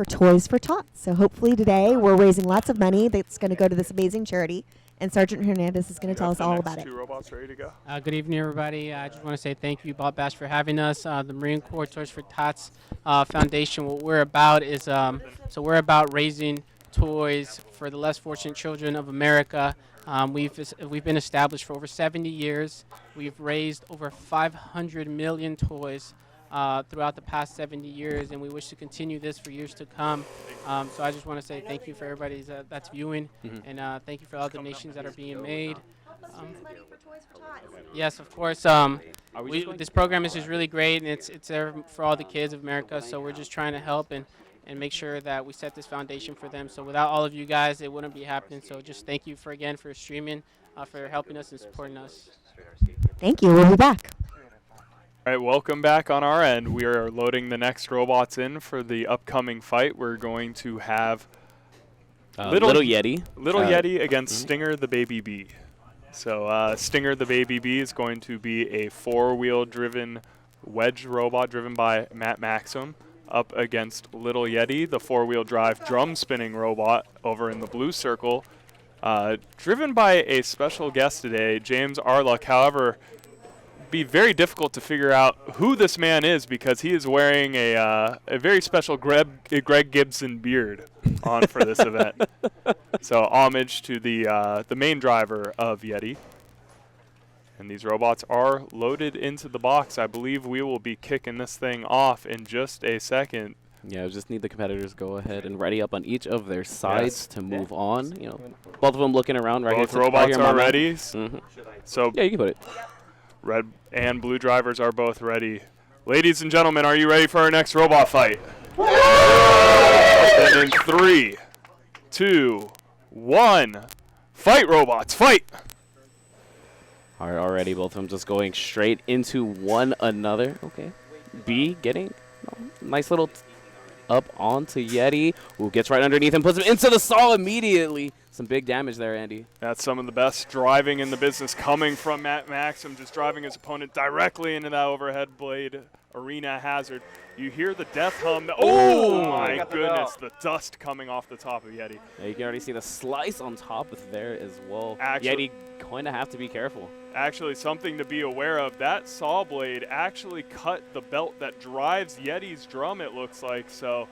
for Toys for Tots. So hopefully today we're raising lots of money that's going to go to this amazing charity. And Sergeant Hernandez is going to tell us all about it. Two robots ready to go. Good evening, everybody. I just want to say thank you, BotBash, for having us. The Marine Corps Toys for Tots Foundation. What we're about is we're about raising toys for the less fortunate children of America. We've been established for over 70 years. We've raised over 500 million toys throughout the past 70 years, and we wish to continue this for years to come. So I just want to say thank you for everybody that's viewing, and thank you for all the donations that are being made. Yes, of course. This program is just really great, and it's there for all the kids of America. So we're just trying to help and make sure that we set this foundation for them. So without all of you guys, it wouldn't be happening. So just thank you again for streaming, for helping us and supporting us. Thank you. We'll be back. All right, welcome back on our end. We are loading the next robots in for the upcoming fight. We're going to have Little Yeti. Little Yeti against Stinger the Baby Bee. So Stinger the Baby Bee is going to be a four-wheel driven wedge robot driven by Maxham up against Little Yeti, the four-wheel drive drum spinning robot over in the blue circle, driven by a special guest today, James Arluck. However, be very difficult to figure out who this man is because he is wearing a very special Greg Gibson beard on for this event. So homage to the main driver of Yeti. And these robots are loaded into the box. I believe we will be kicking this thing off in just a second. Yeah, we just need the competitors to go ahead and ready up on each of their sides to move on. You know, both of them looking around right here. Both robots are ready. So yeah, you can put it. Red and blue drivers are both ready. Ladies and gentlemen, are you ready for our next robot fight? And in 3, 2, 1, fight robots, fight! All right, already both of them just going straight into one another. Okay. B getting nice little up onto Yeti, who gets right underneath him, puts him into the stall immediately. Some big damage there, Andy. That's some of the best driving in the business coming from Maxham, just driving his opponent directly into that overhead blade arena hazard. You hear the death hum. Oh, my goodness, the dust coming off the top of Yeti. Yeah, you can already see the slice on top of there as well. Actually, Yeti going to have to be careful. Actually, something to be aware of, that saw blade actually cut the belt that drives Yeti's drum, it looks like. So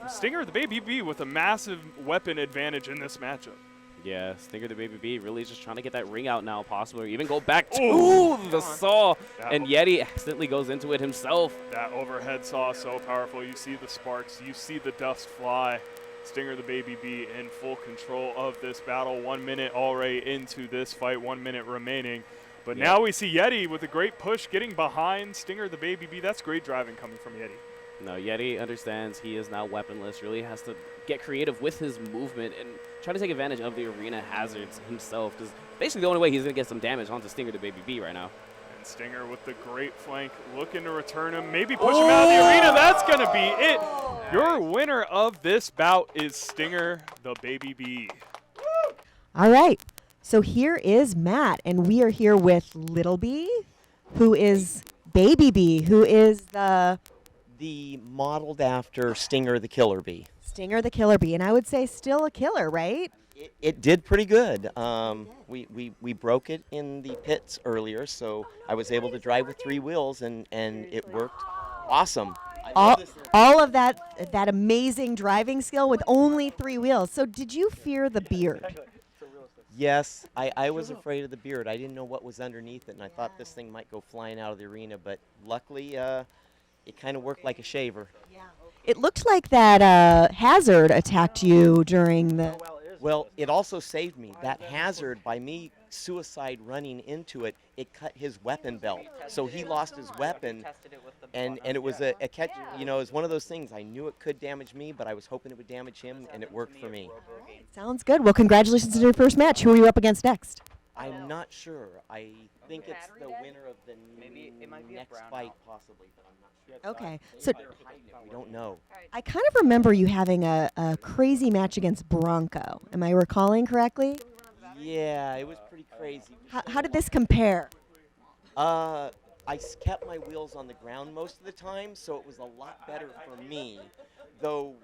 Stinger the Baby Bee with a massive weapon advantage in this matchup. Yeah, Stinger the Baby Bee really just trying to get that ring out now, possibly, or even go back to the saw. And Yeti accidentally goes into it himself. That overhead saw so powerful. You see the sparks, you see the dust fly. Stinger the Baby Bee in full control of this battle. 1 minute already into this fight, 1 minute remaining. But now we see Yeti with a great push getting behind Stinger the Baby Bee. That's great driving coming from Yeti. No, Yeti understands he is now weaponless, really has to get creative with his movement and try to take advantage of the arena hazards himself, because basically the only way he's going to get some damage onto Stinger the Baby Bee right now. And Stinger with the great flank, looking to return him, maybe push him out of the arena. That's going to be it. Your winner of this bout is Stinger the Baby Bee. All right. So here is Matt, and we are here with Little Bee, who is Baby Bee, who is the modeled after Stinger the Killer Bee. Stinger the Killer Bee, and I would say still a killer, right? It did pretty good. We broke it in the pits earlier, so I was able to drive with 3 wheels, and it worked awesome. All of that amazing driving skill with only 3 wheels. So did you fear the beard? Yes, I was afraid of the beard. I didn't know what was underneath it, and I thought this thing might go flying out of the arena, but luckily it kind of worked like a shaver. Yeah. It looked like that hazard attacked you during the... Well, it also saved me. That hazard, by me suicide running into it, it cut his weapon belt. So he lost his weapon, and it was a catch. You know, it was one of those things. I knew it could damage me, but I was hoping it would damage him, and it worked for me. Sounds good. Well, congratulations on your first match. Who are you up against next? I'm not sure. I think it's the winner of the next fight, possibly, but I'm not sure. Okay, so we don't know. I kind of remember you having a crazy match against Bronco. Am I recalling correctly? Yeah, it was pretty crazy. How did this compare? I kept my wheels on the ground most of the time, so it was a lot better for me. Though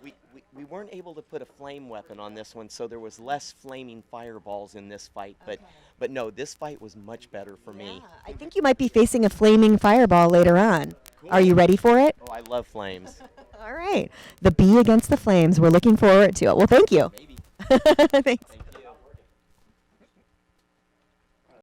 we weren't able to put a flame weapon on this one, so there was less flaming fireballs in this fight. But no, this fight was much better for me. I think you might be facing a flaming fireball later on. Cool. Are you ready for it? Oh, I love flames. All right. The bee against the flames. We're looking forward to it. Well, thank you. Maybe. Thanks.